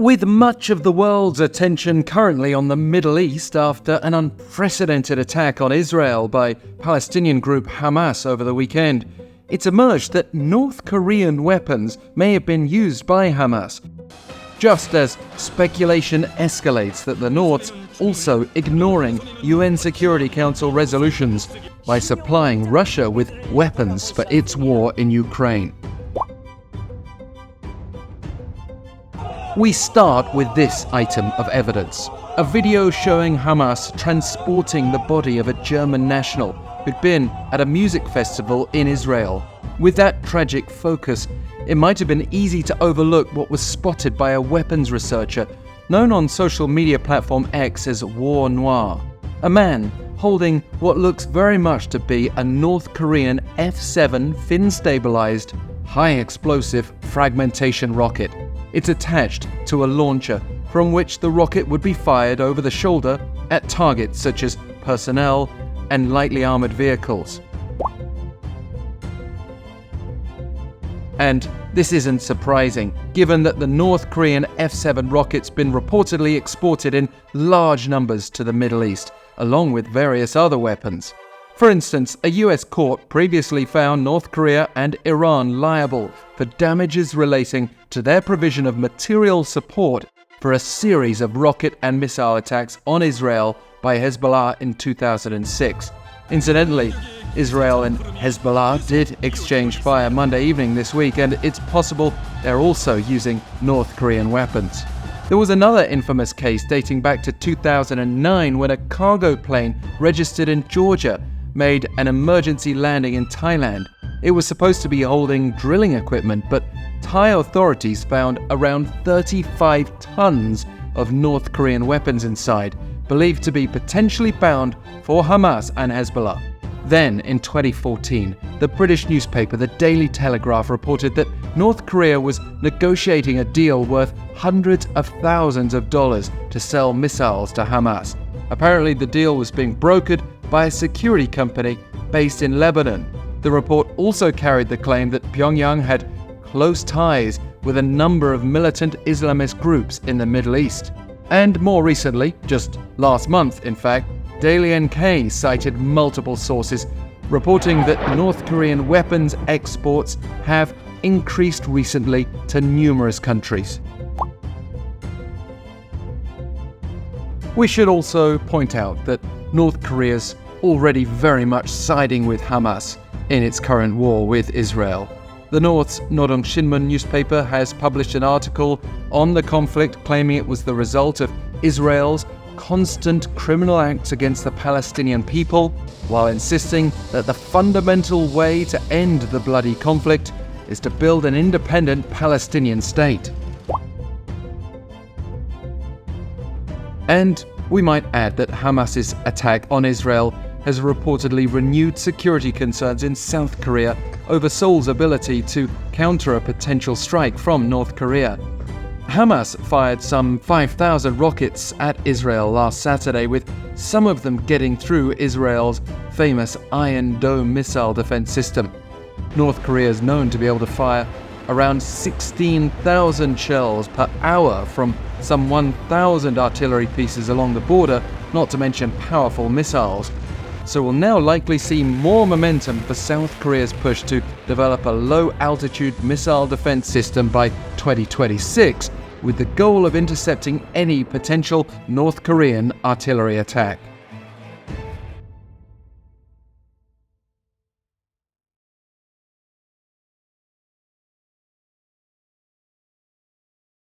With much of the world's attention currently on the Middle East after an unprecedented attack on Israel by Palestinian group Hamas over the weekend, it's emerged that North Korean weapons may have been used by Hamas. Just as speculation escalates that the North's also ignoring UN Security Council resolutions by supplying Russia with weapons for its war in Ukraine. We start with this item of evidence, a video showing Hamas transporting the body of a German national who'd been at a music festival in Israel. With that tragic focus, it might have been easy to overlook what was spotted by a weapons researcher known on social media platform X as War Noir, a man holding what looks very much to be a North Korean F-7 fin-stabilized, high-explosive fragmentation rocket. It's attached to a launcher from which the rocket would be fired over the shoulder at targets such as personnel and lightly armored vehicles. And this isn't surprising, given that the North Korean F-7 rocket's been reportedly exported in large numbers to the Middle East, along with various other weapons. For instance, a US court previously found North Korea and Iran liable for damages relating to their provision of material support for a series of rocket and missile attacks on Israel by Hezbollah in 2006. Incidentally, Israel and Hezbollah did exchange fire Monday evening this week, and it's possible they're also using North Korean weapons. There was another infamous case dating back to 2009 when a cargo plane registered in Georgia made an emergency landing in Thailand. It was supposed to be holding drilling equipment, but Thai authorities found around 35 tons of North Korean weapons inside, believed to be potentially bound for Hamas and Hezbollah. Then, in 2014, the British newspaper The Daily Telegraph reported that North Korea was negotiating a deal worth hundreds of thousands of dollars to sell missiles to Hamas. Apparently, the deal was being brokered by a security company based in Lebanon. The report also carried the claim that Pyongyang had close ties with a number of militant Islamist groups in the Middle East. And more recently, just last month in fact, Daily NK cited multiple sources reporting that North Korean weapons exports have increased recently to numerous countries. We should also point out that North Korea's already very much siding with Hamas in its current war with Israel. The North's Norodom Shinmun newspaper has published an article on the conflict claiming it was the result of Israel's constant criminal acts against the Palestinian people, while insisting that the fundamental way to end the bloody conflict is to build an independent Palestinian state. And we might add that Hamas's attack on Israel has reportedly renewed security concerns in South Korea over Seoul's ability to counter a potential strike from North Korea. Hamas fired some 5,000 rockets at Israel last Saturday, with some of them getting through Israel's famous Iron Dome missile defense system. North Korea is known to be able to fire around 16,000 shells per hour from some 1,000 artillery pieces along the border, not to mention powerful missiles. So we'll now likely see more momentum for South Korea's push to develop a low-altitude missile defense system by 2026, with the goal of intercepting any potential North Korean artillery attack.